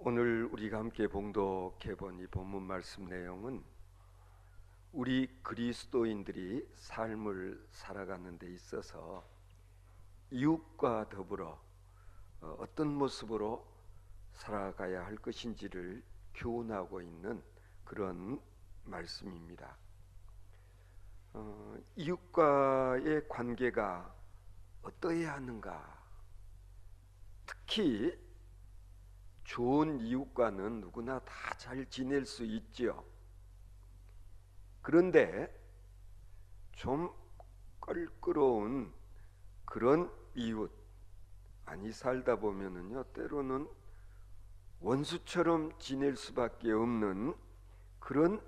오늘 우리가 함께 봉독해 본 이 본문 말씀 내용은 우리 그리스도인들이 삶을 살아가는 데 있어서 이웃과 더불어 어떤 모습으로 살아가야 할 것인지를 교훈하고 있는 그런 말씀입니다. 이웃과의 관계가 어떠해야 하는가? 특히 좋은 이웃과는 누구나 다 잘 지낼 수 있지요. 그런데 좀 껄끄러운 그런 이웃, 아니 살다 보면은요, 때로는 원수처럼 지낼 수밖에 없는 그런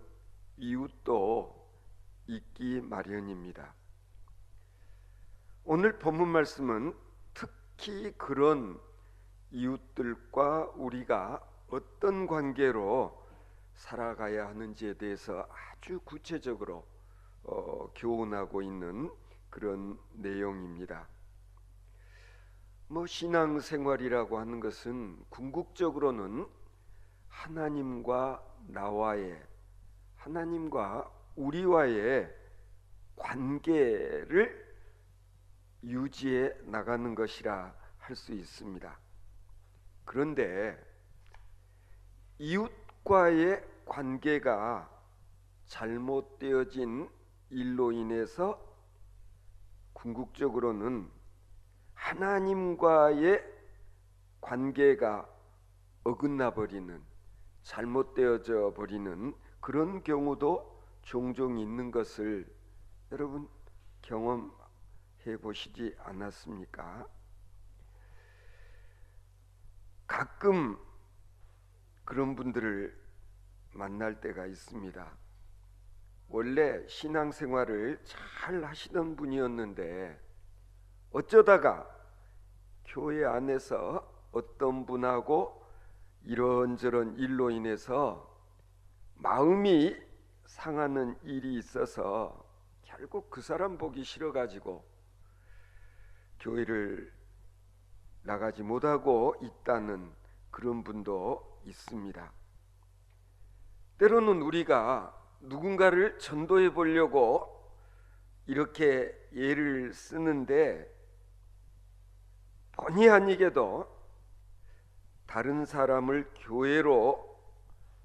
이웃도 있기 마련입니다. 오늘 본문 말씀은 특히 그런 이웃들과 우리가 어떤 관계로 살아가야 하는지에 대해서 아주 구체적으로 교훈하고 있는 그런 내용입니다. 신앙생활이라고 하는 것은 궁극적으로는 하나님과 우리와의 관계를 유지해 나가는 것이라 할 수 있습니다. 그런데 이웃과의 관계가 잘못되어진 일로 인해서 궁극적으로는 하나님과의 관계가 어긋나 버리는, 잘못되어져 버리는 그런 경우도 종종 있는 것을 여러분 경험해 보시지 않았습니까? 가끔 그런 분들을 만날 때가 있습니다. 원래 신앙생활을 잘 하시던 분이었는데 어쩌다가 교회 안에서 어떤 분하고 이런저런 일로 인해서 마음이 상하는 일이 있어서 결국 그 사람 보기 싫어가지고 교회를 나가지 못하고 있다는 그런 분도 있습니다. 때로는 우리가 누군가를 전도해 보려고 이렇게 예를 쓰는데 본의 아니게도 다른 사람을 교회로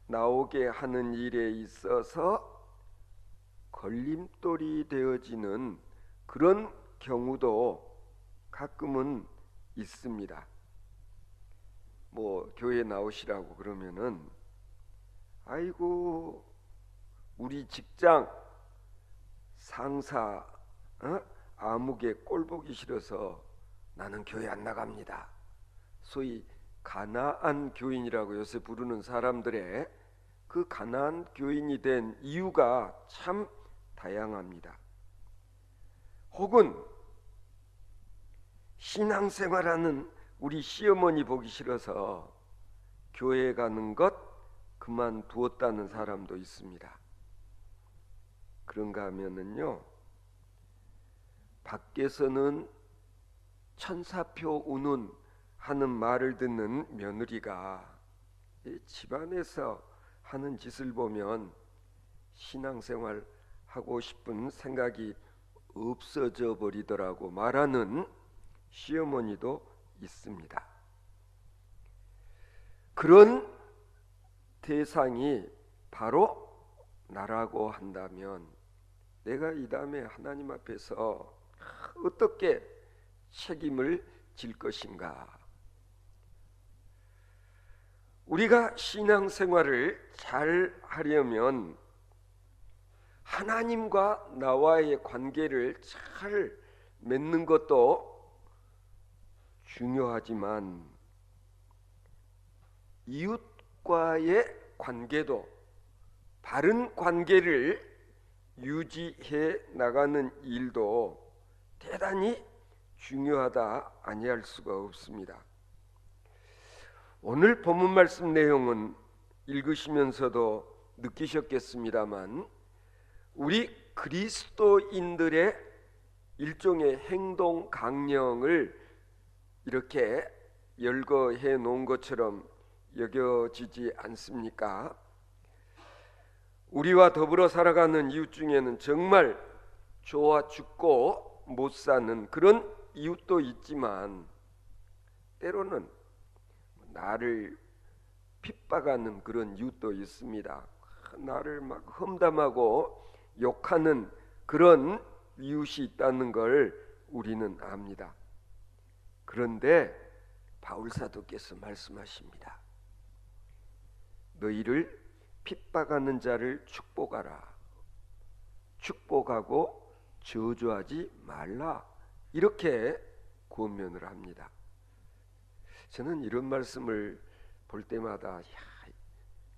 나오게 하는 일에 있어서 걸림돌이 되어지는 그런 경우도 가끔은 있습니다. 교회 나오시라고 그러면은 아이고 우리 직장 상사 아무개 꼴 보기 싫어서 나는 교회 안 나갑니다. 소위 가나안 교인이라고 요새 부르는 사람들의 그 가나안 교인이 된 이유가 참 다양합니다. 혹은 신앙생활하는 우리 시어머니 보기 싫어서 교회 가는 것 그만두었다는 사람도 있습니다. 그런가 하면은요, 밖에서는 천사표 우는 하는 말을 듣는 며느리가 집안에서 하는 짓을 보면 신앙생활 하고 싶은 생각이 없어져 버리더라고 말하는 시어머니도 있습니다. 그런 대상이 바로 나라고 한다면 내가 이 다음에 하나님 앞에서 어떻게 책임을 질 것인가? 우리가 신앙생활을 잘 하려면 하나님과 나와의 관계를 잘 맺는 것도 중요하지만 이웃과의 관계도, 바른 관계를 유지해 나가는 일도 대단히 중요하다 아니할 수가 없습니다. 오늘 본문 말씀 내용은 읽으시면서도 느끼셨겠습니다만 우리 그리스도인들의 일종의 행동 강령을 이렇게 열거해 놓은 것처럼 여겨지지 않습니까? 우리와 더불어 살아가는 이웃 중에는 정말 좋아 죽고 못 사는 그런 이웃도 있지만 때로는 나를 핍박하는 그런 이웃도 있습니다. 나를 막 험담하고 욕하는 그런 이웃이 있다는 걸 우리는 압니다. 그런데 바울 사도께서 말씀하십니다. 너희를 핍박하는 자를 축복하라. 축복하고 저주하지 말라. 이렇게 권면을 합니다. 저는 이런 말씀을 볼 때마다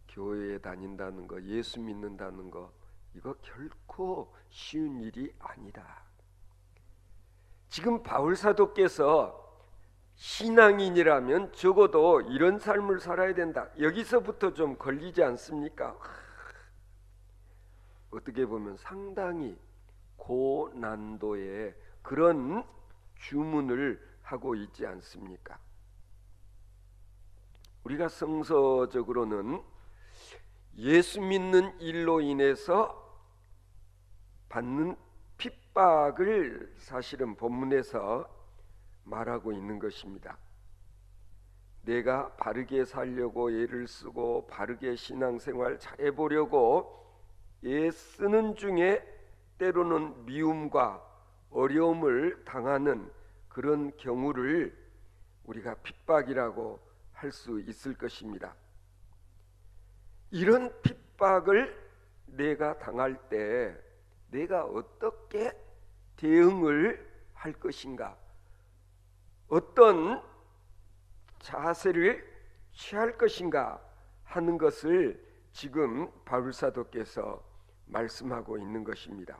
교회에 다닌다는 거, 예수 믿는다는 거, 이거 결코 쉬운 일이 아니다. 지금 바울 사도께서 신앙인이라면 적어도 이런 삶을 살아야 된다. 여기서부터 좀 걸리지 않습니까? 어떻게 보면 상당히 고난도의 그런 주문을 하고 있지 않습니까? 우리가 성서적으로는 예수 믿는 일로 인해서 받는 핍박을 사실은 본문에서 말하고 있는 것입니다. 내가 바르게 살려고 애를 쓰고 바르게 신앙생활 잘해보려고 애쓰는 중에 때로는 미움과 어려움을 당하는 그런 경우를 우리가 핍박이라고 할 수 있을 것입니다. 이런 핍박을 내가 당할 때 내가 어떻게 대응을 할 것인가, 어떤 자세를 취할 것인가 하는 것을 지금 바울 사도께서 말씀하고 있는 것입니다.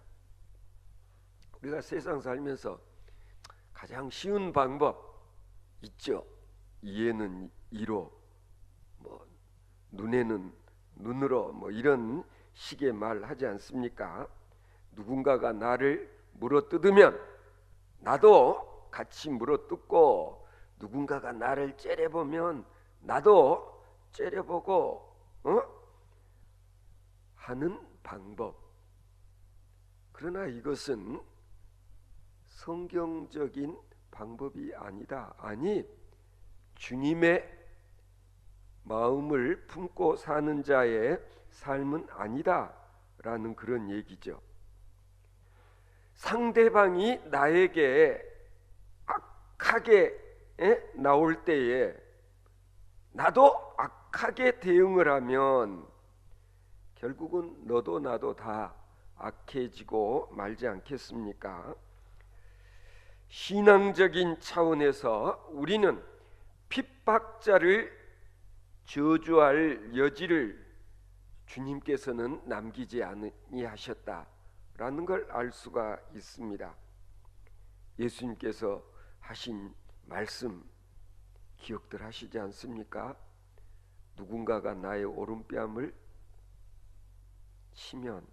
우리가 세상 살면서 가장 쉬운 방법 있죠. 이에는 이로, 눈에는 눈으로, 이런 식의 말 하지 않습니까? 누군가가 나를 물어뜯으면 나도 같이 물어뜯고, 누군가가 나를 째려보면 나도 째려보고 하는 방법. 그러나 이것은 성경적인 방법이 아니다. 아니, 주님의 마음을 품고 사는 자의 삶은 아니다 라는 그런 얘기죠. 상대방이 나에게 악하게 나올 때에 나도 악하게 대응을 하면 결국은 너도 나도 다 악해지고 말지 않겠습니까? 신앙적인 차원에서 우리는 핍박자를 저주할 여지를 주님께서는 남기지 아니하셨다라는 걸 알 수가 있습니다. 예수님께서 하신 말씀 기억들 하시지 않습니까? 누군가가 나의 오른뺨을 치면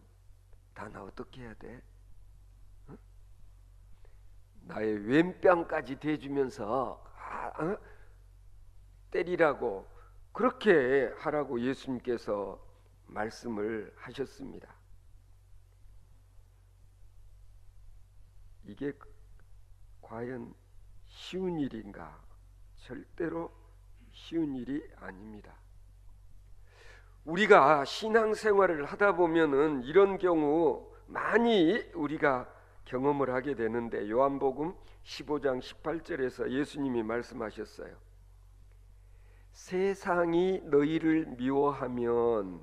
다 나 어떻게 해야 돼? 나의 왼뺨까지 대주면서 때리라고, 그렇게 하라고 예수님께서 말씀을 하셨습니다. 이게 과연 쉬운 일인가? 절대로 쉬운 일이 아닙니다. 우리가 신앙생활을 하다 보면은 이런 경우 많이 우리가 경험을 하게 되는데, 요한복음 15장 18절에서 예수님이 말씀하셨어요. 세상이 너희를 미워하면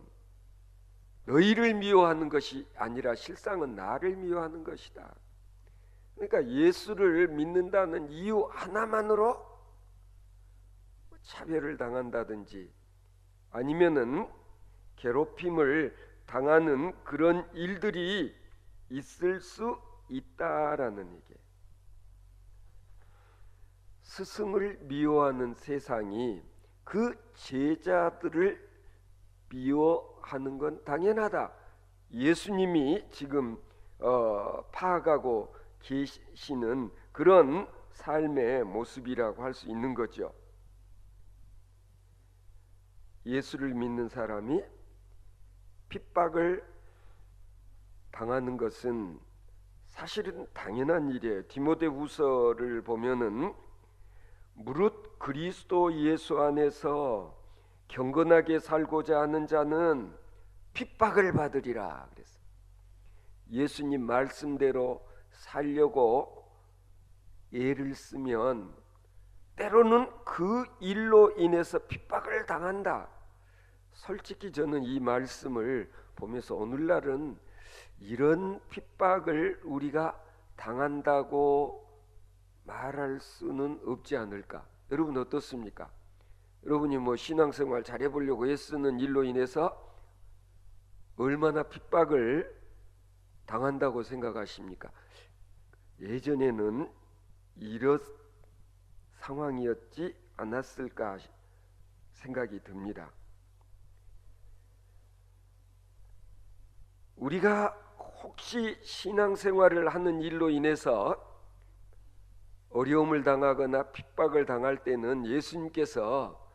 너희를 미워하는 것이 아니라 실상은 나를 미워하는 것이다. 그러니까 예수를 믿는다는 이유 하나만으로 차별을 당한다든지 아니면은 괴롭힘을 당하는 그런 일들이 있을 수 있다라는 얘기예요. 스승을 미워하는 세상이 그 제자들을 미워하는 건 당연하다. 예수님이 지금 파악하고 계시는 그런 삶의 모습이라고 할 수 있는 거죠. 예수를 믿는 사람이 핍박을 당하는 것은 사실은 당연한 일이에요. 디모데후서를 보면은 무릇 그리스도 예수 안에서 경건하게 살고자 하는 자는 핍박을 받으리라 그랬어요. 예수님 말씀대로 살려고 애를 쓰면 때로는 그 일로 인해서 핍박을 당한다. 솔직히 저는 이 말씀을 보면서 오늘날은 이런 핍박을 우리가 당한다고 말할 수는 없지 않을까? 여러분 어떻습니까? 여러분이 신앙생활 잘해보려고 애쓰는 일로 인해서 얼마나 핍박을 당한다고 생각하십니까? 예전에는 이런 상황이었지 않았을까 생각이 듭니다. 우리가 혹시 신앙생활을 하는 일로 인해서 어려움을 당하거나 핍박을 당할 때는 예수님께서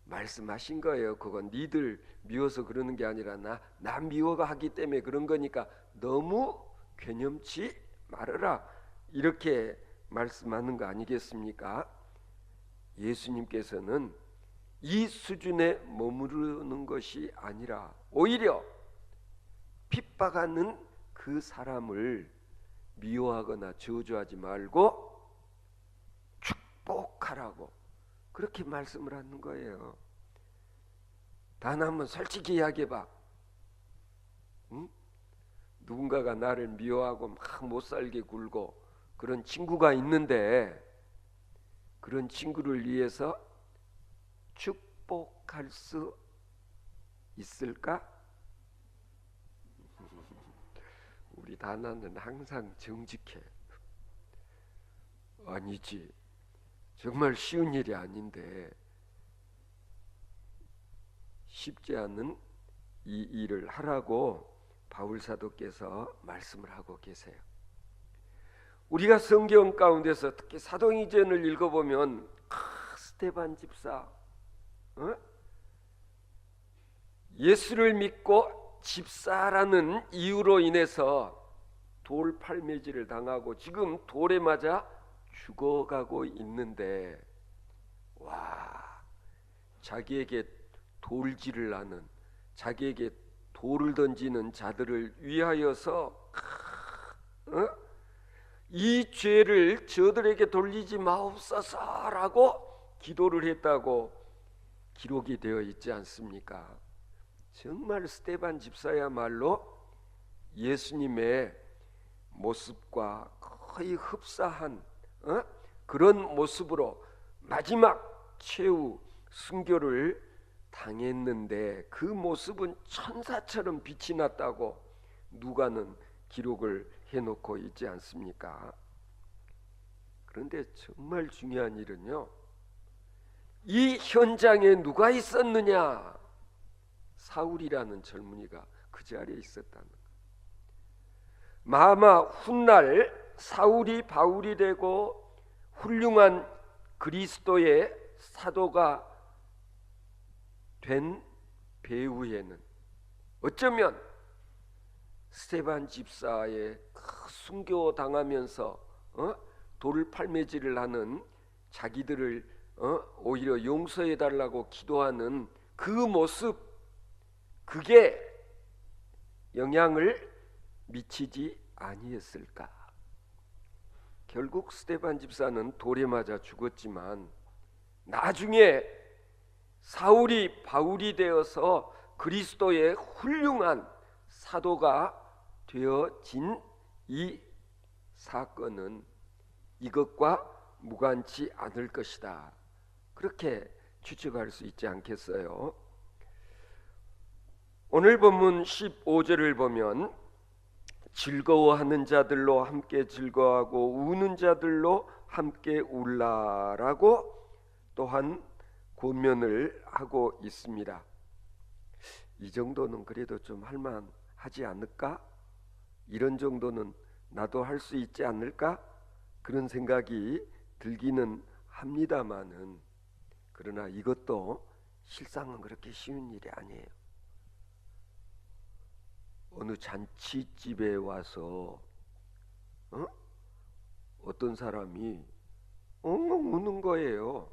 말씀하신 거예요. 그건 니들 미워서 그러는 게 아니라 나 미워하기 때문에 그런 거니까 너무 괴념치 말아라, 이렇게 말씀하는 거 아니겠습니까? 예수님께서는 이 수준에 머무르는 것이 아니라 오히려 핍박하는 그 사람을 미워하거나 저주하지 말고 축복하라고 그렇게 말씀을 하는 거예요. 단 한번 솔직히 이야기해봐. 응? 누군가가 나를 미워하고 막 못살게 굴고 그런 친구가 있는데 그런 친구를 위해서 축복할 수 있을까? 우리 다나는 항상 정직해. 아니지. 정말 쉬운 일이 아닌데 쉽지 않은 이 일을 하라고 바울 사도께서 말씀을 하고 계세요. 우리가 성경 가운데서 특히 사도행전을 읽어보면 스데반 집사 예수를 믿고 집사라는 이유로 인해서 돌 팔매질을 당하고 지금 돌에 맞아 죽어가고 있는데, 와, 자기에게 돌질을 하는, 자기에게 돌을 던지는 자들을 위하여서 이 죄를 저들에게 돌리지 마옵소서라고 기도를 했다고 기록이 되어 있지 않습니까? 정말 스데반 집사야말로 예수님의 모습과 거의 흡사한 그런 모습으로 마지막 최후 순교를 당했는데 그 모습은 천사처럼 빛이 났다고 누가는 기록을 해놓고 있지 않습니까? 그런데 정말 중요한 일은요, 이 현장에 누가 있었느냐? 사울이라는 젊은이가 그 자리에 있었다는 거예요. 마마 훗날 사울이 바울이 되고 훌륭한 그리스도의 사도가 된 배후에는 어쩌면 스데반 집사의 순교당하면서 돌 팔매질을 하는 자기들을 오히려 용서해달라고 기도하는 그 모습, 그게 영향을 미치지 아니했을까? 결국 스데반 집사는 돌에 맞아 죽었지만 나중에 사울이 바울이 되어서 그리스도의 훌륭한 사도가 되어진 이 사건은 이것과 무관치 않을 것이다, 그렇게 추측할 수 있지 않겠어요? 오늘 본문 15절을 보면 즐거워하는 자들로 함께 즐거워하고 우는 자들로 함께 울라라고 또한 권면을 하고 있습니다. 이 정도는 그래도 좀 할만하지 않을까? 이런 정도는 나도 할 수 있지 않을까? 그런 생각이 들기는 합니다마는, 그러나 이것도 실상은 그렇게 쉬운 일이 아니에요. 어느 잔치집에 와서 어떤 사람이 엉엉 우는 거예요.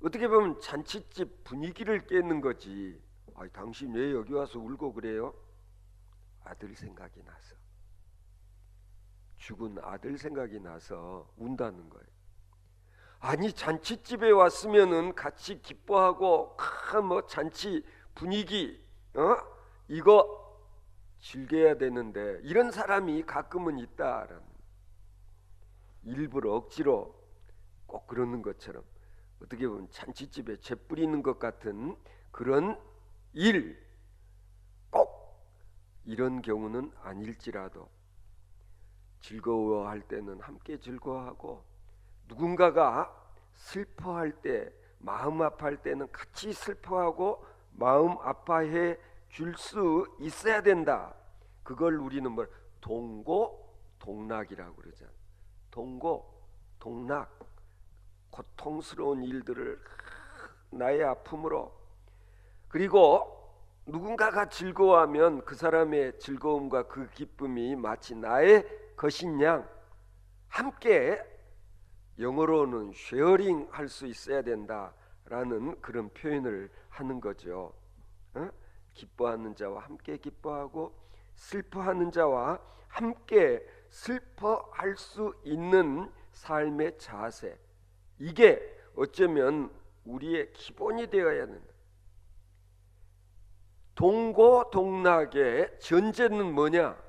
어떻게 보면 잔치집 분위기를 깨는 거지. 아니, 당신 왜 여기 와서 울고 그래요? 아들 생각이 나서, 죽은 아들 생각이 나서 운다는 거예요. 아니, 잔치집에 왔으면은 같이 기뻐하고 뭐 잔치 분위기 이거 즐겨야 되는데 이런 사람이 가끔은 있다라는, 일부러 억지로 꼭 그러는 것처럼 어떻게 보면 잔치집에 재 뿌리는 것 같은 그런 일, 꼭 이런 경우는 아닐지라도 즐거워할 때는 함께 즐거워하고, 누군가가 슬퍼할 때, 마음 아파할 때는 같이 슬퍼하고 마음 아파해 줄 수 있어야 된다. 그걸 우리는 뭘 동고동락이라고 그러잖아. 동고동락, 고통스러운 일들을 나의 아픔으로, 그리고 누군가가 즐거워하면 그 사람의 즐거움과 그 기쁨이 마치 나의 것인 양 함께, 영어로는 쉐어링 할 수 있어야 된다라는 그런 표현을 하는 거죠. 기뻐하는 자와 함께 기뻐하고 슬퍼하는 자와 함께 슬퍼할 수 있는 삶의 자세, 이게 어쩌면 우리의 기본이 되어야 된다. 동고동락의 전제는 뭐냐?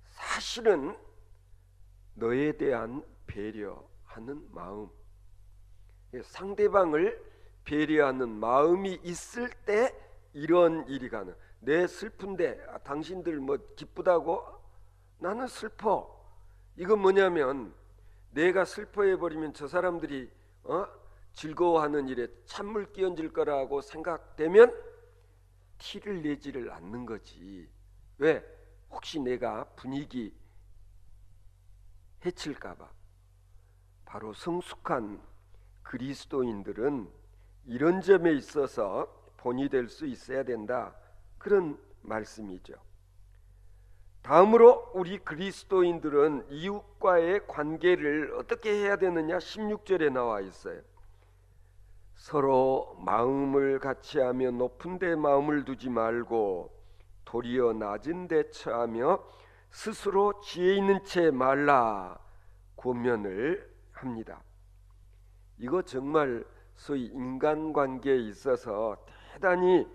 사실은 너에 대한 배려하는 마음, 상대방을 배려하는 마음이 있을 때 이런 일이 가능. 내 슬픈데 당신들 뭐 기쁘다고? 나는 슬퍼. 이건 뭐냐면 내가 슬퍼해 버리면 저 사람들이 즐거워하는 일에 찬물 끼얹을 거라고 생각되면 티를 내지를 않는 거지. 왜? 혹시 내가 분위기 해칠까 봐. 바로 성숙한 그리스도인들은 이런 점에 있어서 본이 될 수 있어야 된다, 그런 말씀이죠. 다음으로 우리 그리스도인들은 이웃과의 관계를 어떻게 해야 되느냐, 16절에 나와 있어요. 서로 마음을 같이하며 높은 데 마음을 두지 말고 도리어 낮은 데 처하며 스스로 지혜 있는 채 말라 권면을 합니다. 이거 정말 소위 인간관계에 있어서 대단히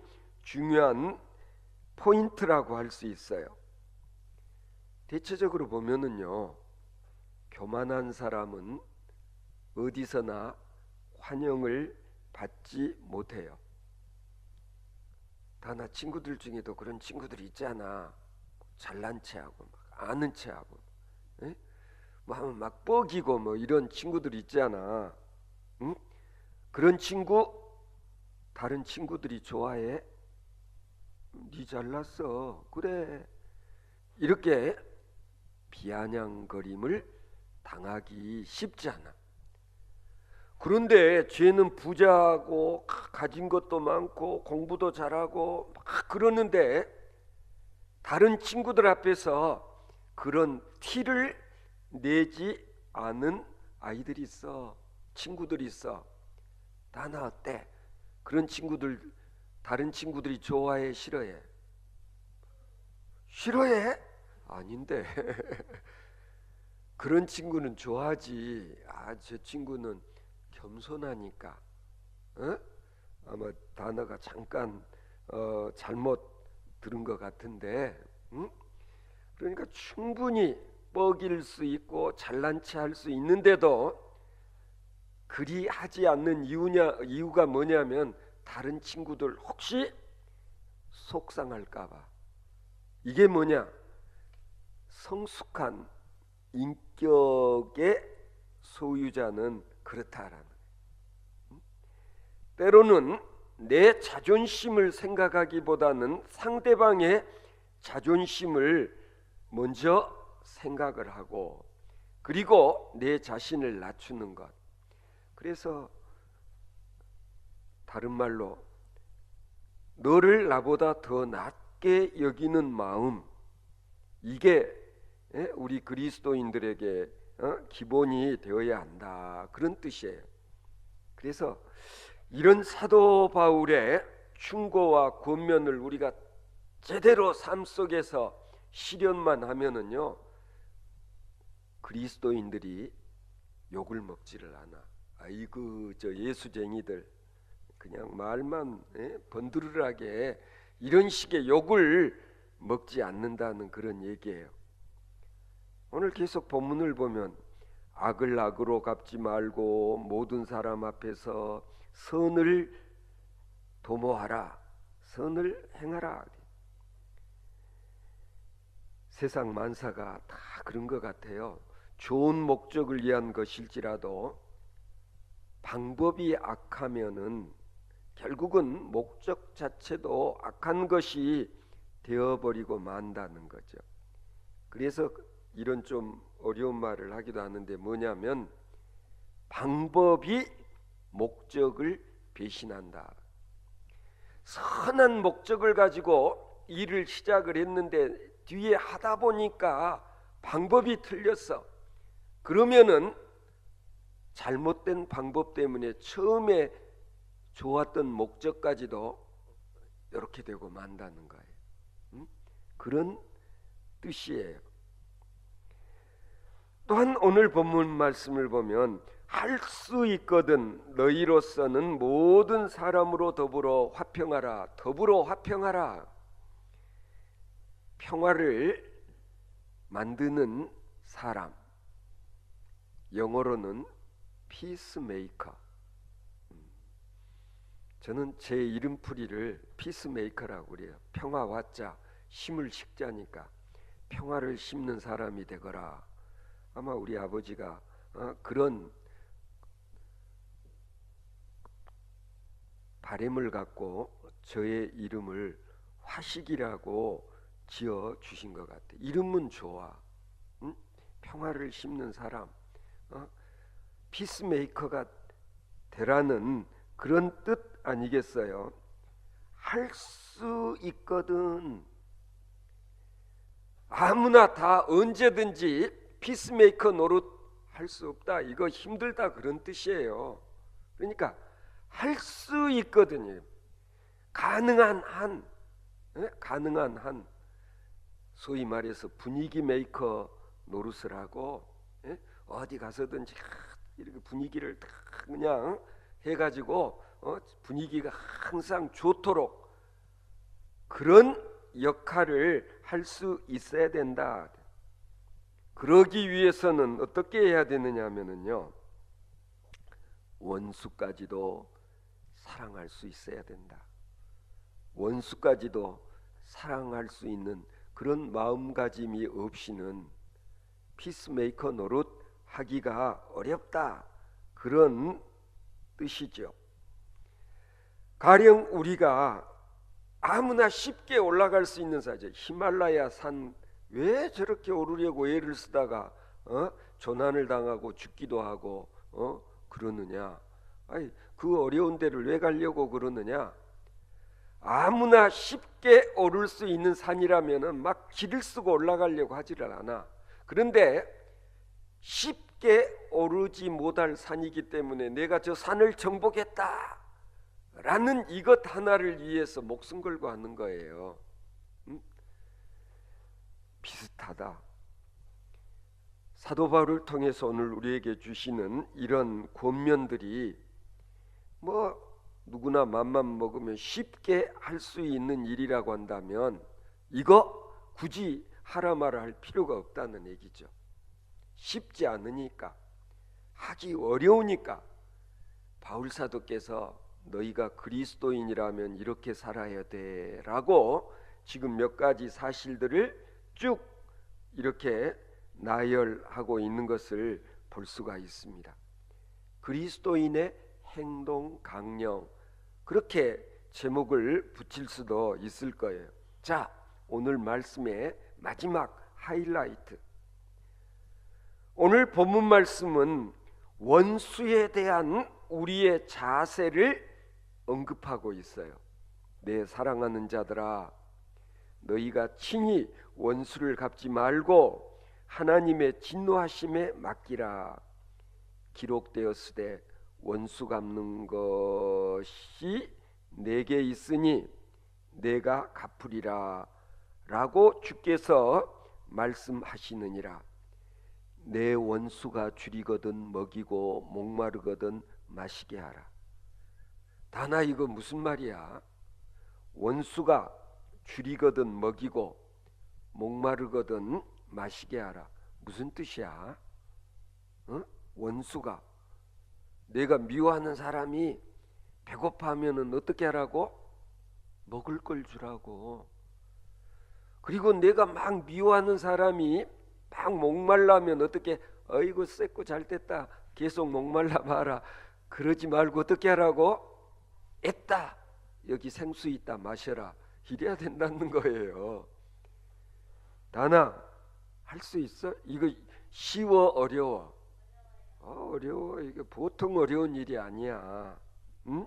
중요한 포인트라고 할 수 있어요. 대체적으로 보면은요, 교만한 사람은 어디서나 환영을 받지 못해요. 다 나 친구들 중에도 그런 친구들이 있잖아. 잘난 체하고 막 아는 체하고, 뭐 하면 막 뻐기고 뭐 이런 친구들이 있잖아. 응? 그런 친구 다른 친구들이 좋아해? 니 잘났어. 그래. 이렇게 비아냥거림을 당하기 쉽지 않아. 그런데 죄는 부자고 가진 것도 많고 공부도 잘하고 막 그러는데 다른 친구들 앞에서 그런 티를 내지 않은 아이들이 있어. 친구들이 있어. 나나 어때? 그런 친구들 다른 친구들이 좋아해, 싫어해? 싫어해? 아닌데. 그런 친구는 좋아하지. 저 친구는 겸손하니까. 아마 단어가 잠깐 잘못 들은 것 같은데, 그러니까 충분히 뻐길 수 있고 잘난 체 할 수 있는데도 그리 하지 않는 이유가 뭐냐면 다른 친구들 혹시 속상할까 봐. 이게 뭐냐? 성숙한 인격의 소유자는 그렇다라는. 때로는 내 자존심을 생각하기보다는 상대방의 자존심을 먼저 생각을 하고, 그리고 내 자신을 낮추는 것. 그래서 다른 말로 너를 나보다 더 낮게 여기는 마음, 이게 우리 그리스도인들에게 기본이 되어야 한다, 그런 뜻이에요. 그래서 이런 사도 바울의 충고와 권면을 우리가 제대로 삶 속에서 실현만 하면은요, 그리스도인들이 욕을 먹지를 않아. 아이고 저 예수쟁이들, 그냥 말만 번드르르하게 이런 식의 욕을 먹지 않는다는 그런 얘기예요. 오늘 계속 본문을 보면 악을 악으로 갚지 말고 모든 사람 앞에서 선을 도모하라, 선을 행하라. 세상 만사가 다 그런 것 같아요. 좋은 목적을 위한 것일지라도 방법이 악하면은 결국은 목적 자체도 악한 것이 되어버리고 만다는 거죠. 그래서 이런 좀 어려운 말을 하기도 하는데, 뭐냐면 방법이 목적을 배신한다. 선한 목적을 가지고 일을 시작을 했는데 뒤에 하다 보니까 방법이 틀렸어. 그러면은 잘못된 방법 때문에 처음에 좋았던 목적까지도 이렇게 되고 만다는 거예요. 그런 뜻이에요. 또한 오늘 본문 말씀을 보면 할 수 있거든 너희로서는 모든 사람으로 더불어 화평하라. 더불어 화평하라. 평화를 만드는 사람, 영어로는 피스메이커. 저는 제 이름풀이를 피스메이커라고 그래요. 평화화자, 심을 식자니까 평화를 심는 사람이 되거라. 아마 우리 아버지가 그런 바램을 갖고 저의 이름을 화식이라고 지어 주신 것 같아요. 이름은 좋아. 평화를 심는 사람, 피스메이커가 되라는 그런 뜻 아니겠어요? 할 수 있거든. 아무나 다 언제든지 피스메이커 노릇 할 수 없다, 이거 힘들다, 그런 뜻이에요. 그러니까 할 수 있거든요. 가능한 한, 가능한 한, 소위 말해서 분위기 메이커 노릇을 하고, 어디 가서든지 이렇게 분위기를 다 그냥 해가지고 분위기가 항상 좋도록 그런 역할을 할 수 있어야 된다. 그러기 위해서는 어떻게 해야 되느냐 하면은요, 원수까지도 사랑할 수 있어야 된다. 원수까지도 사랑할 수 있는 그런 마음가짐이 없이는 피스메이커 노릇 하기가 어렵다, 그런 뜻이죠. 가령 우리가 아무나 쉽게 올라갈 수 있는 산이죠. 히말라야 산 왜 저렇게 오르려고 애를 쓰다가 조난을 당하고 죽기도 하고 그러느냐? 아니, 그 어려운 데를 왜 가려고 그러느냐? 아무나 쉽게 오를 수 있는 산이라면은 막 길을 쓰고 올라가려고 하지를 않아. 그런데 쉽게 오르지 못할 산이기 때문에 내가 저 산을 정복했다 라는 이것 하나를 위해서 목숨 걸고 하는 거예요. 비슷하다. 사도 바울을 통해서 오늘 우리에게 주시는 이런 권면들이 뭐 누구나 맘만 먹으면 쉽게 할 수 있는 일이라고 한다면 이거 굳이 하라 마라 할 필요가 없다는 얘기죠. 쉽지 않으니까, 하기 어려우니까 바울 사도께서 너희가 그리스도인이라면 이렇게 살아야 돼 라고 지금 몇 가지 사실들을 쭉 이렇게 나열하고 있는 것을 볼 수가 있습니다. 그리스도인의 행동 강령, 그렇게 제목을 붙일 수도 있을 거예요. 자, 오늘 말씀의 마지막 하이라이트. 오늘 본문 말씀은 원수에 대한 우리의 자세를 언급하고 있어요. 내 사랑하는 자들아, 너희가 친히 원수를 갚지 말고 하나님의 진노하심에 맡기라. 기록되었으되 원수 갚는 것이 내게 있으니 내가 갚으리라 라고 주께서 말씀하시느니라. 내 원수가 줄이거든 먹이고 목마르거든 마시게 하라. 다나 이거 무슨 말이야? 원수가 줄이거든 먹이고 목마르거든 마시게 하라. 무슨 뜻이야? 원수가, 내가 미워하는 사람이 배고파하면은 어떻게 하라고? 먹을 걸 주라고. 그리고 내가 막 미워하는 사람이 막 목말라면 어떻게? 어이구 쎄고 잘됐다, 계속 목말라 봐라. 그러지 말고 어떻게 하라고? 애따, 여기 생수 있다, 마셔라. 이래야 된다는 거예요. 다나 할 수 있어? 이거 쉬워 어려워? 어려워. 이게 보통 어려운 일이 아니야. 응?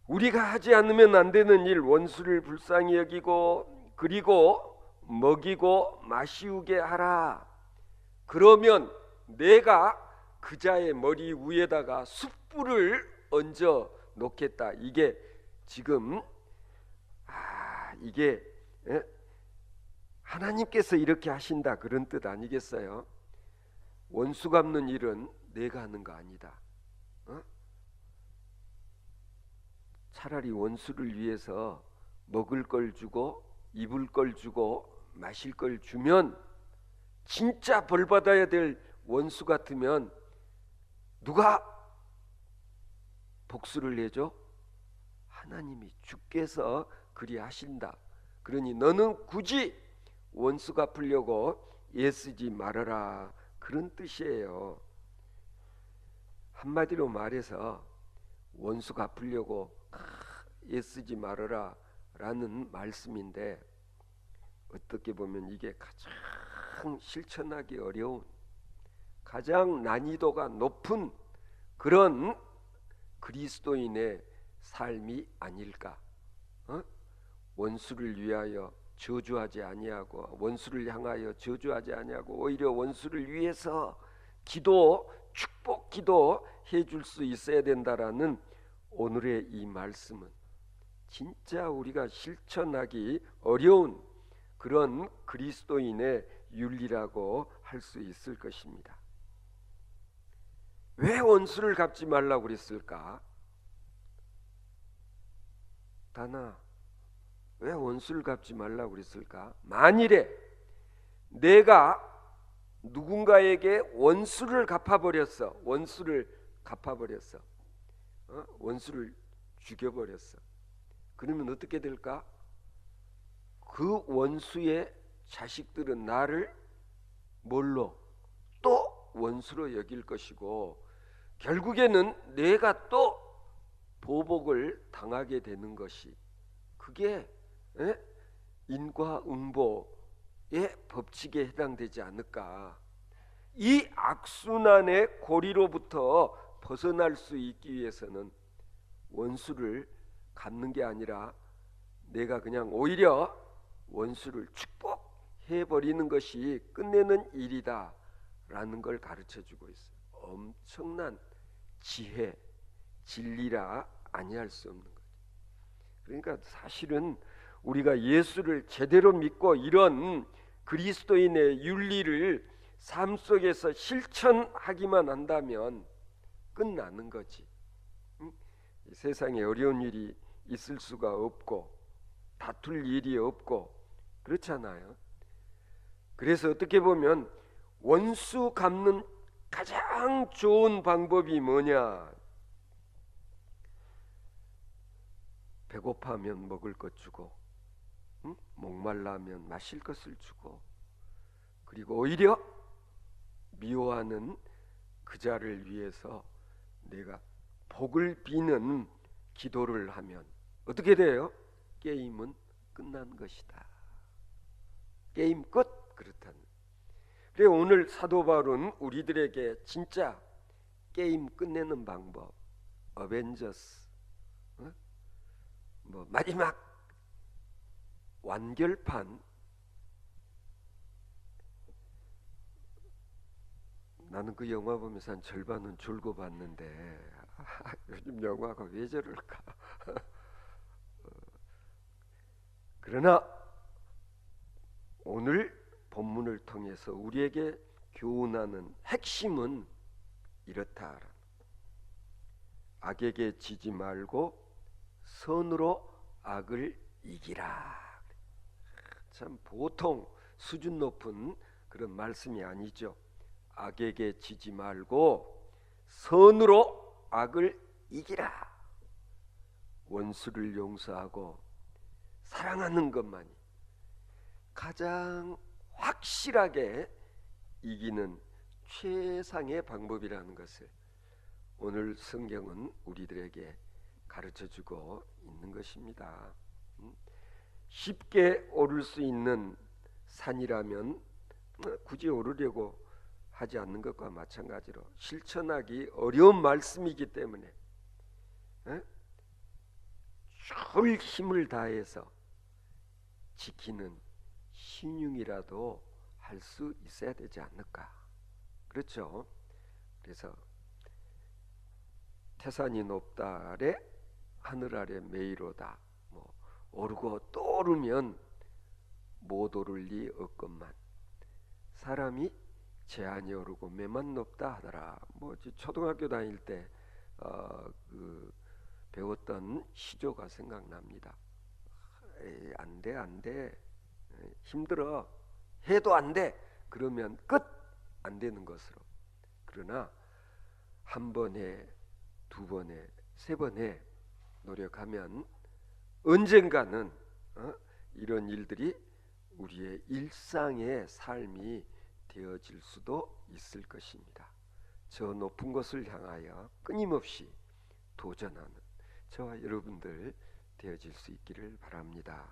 우리가 하지 않으면 안 되는 일, 원수를 불쌍히 여기고 그리고 먹이고 마시우게 하라. 그러면 내가 그 자의 머리 위에다가 숯불을 얹어 놓겠다. 이게 지금 이게 하나님께서 이렇게 하신다, 그런 뜻 아니겠어요? 원수 갚는 일은 내가 하는 거 아니다. 차라리 원수를 위해서 먹을 걸 주고 입을 걸 주고 마실 걸 주면, 진짜 벌 받아야 될 원수 같으면 누가 복수를 해줘? 하나님이, 주께서 그리 하신다. 그러니 너는 굳이 원수 갚으려고 애쓰지 말아라, 그런 뜻이에요. 한마디로 말해서 원수 갚으려고 애쓰지 말아라 라는 말씀인데, 어떻게 보면 이게 가장 실천하기 어려운, 가장 난이도가 높은 그런 그리스도인의 삶이 아닐까. 원수를 위하여 저주하지 아니하고, 원수를 향하여 저주하지 아니하고, 오히려 원수를 위해서 기도, 축복 기도 해줄 수 있어야 된다라는 오늘의 이 말씀은 진짜 우리가 실천하기 어려운 그런 그리스도인의 윤리라고 할 수 있을 것입니다. 왜 원수를 갚지 말라고 그랬을까? 다나, 왜 원수를 갚지 말라고 그랬을까? 만일에 내가 누군가에게 원수를 갚아버렸어, 원수를 죽여버렸어. 그러면 어떻게 될까? 그 원수의 자식들은 나를 뭘로? 또 원수로 여길 것이고, 결국에는 내가 또 보복을 당하게 되는 것이, 그게 인과응보의 법칙에 해당되지 않을까. 이 악순환의 고리로부터 벗어날 수 있기 위해서는 원수를 갚는 게 아니라 내가 그냥 오히려 원수를 축복해버리는 것이 끝내는 일이다 라는 걸 가르쳐주고 있어요. 엄청난 지혜, 진리라 아니할 수 없는 거죠. 그러니까 사실은 우리가 예수를 제대로 믿고 이런 그리스도인의 윤리를 삶 속에서 실천하기만 한다면 끝나는 거지. 세상에 어려운 일이 있을 수가 없고 다툴 일이 없고 그렇잖아요. 그래서 어떻게 보면 원수 갚는 가장 좋은 방법이 뭐냐? 배고파하면 먹을 것 주고, 목말라면 마실 것을 주고, 그리고 오히려 미워하는 그 자를 위해서 내가 복을 비는 기도를 하면 어떻게 돼요? 게임은 끝난 것이다. 게임 끝. 그렇다는. 그래, 오늘 사도 바울은 우리들에게 진짜 게임 끝내는 방법, 어벤져스, 뭐 마지막 완결판, 나는 그 영화 보면서 한 절반은 졸고 봤는데 요즘 영화가 왜 저럴까? 그러나 오늘 본문을 통해서 우리에게 교훈하는 핵심은 이렇다. 악에게 지지 말고 선으로 악을 이기라. 참 보통 수준 높은 그런 말씀이 아니죠. 악에게 지지 말고 선으로 악을 이기라. 원수를 용서하고 사랑하는 것만이 가장 확실하게 이기는 최상의 방법이라는 것을 오늘 성경은 우리들에게 가르쳐주고 있는 것입니다. 쉽게 오를 수 있는 산이라면 굳이 오르려고 하지 않는 것과 마찬가지로 실천하기 어려운 말씀이기 때문에 줄 힘을 다해서 지키는 신용이라도 할 수 있어야 되지 않을까. 그렇죠? 그래서 태산이 높다 아래 하늘 아래 메이로다. 뭐 오르고 또 오르면 못 오를 리 없건만 사람이 제한이 오르고 매만 높다 하더라. 뭐 초등학교 다닐 때 배웠던 시조가 생각납니다. 안돼 안돼, 힘들어, 해도 안돼, 그러면 끝, 안 되는 것으로. 그러나 한 번에, 두 번에, 세 번에 노력하면 언젠가는 이런 일들이 우리의 일상의 삶이 되어질 수도 있을 것입니다. 저 높은 곳을 향하여 끊임없이 도전하는 저와 여러분들 되어질 수 있기를 바랍니다.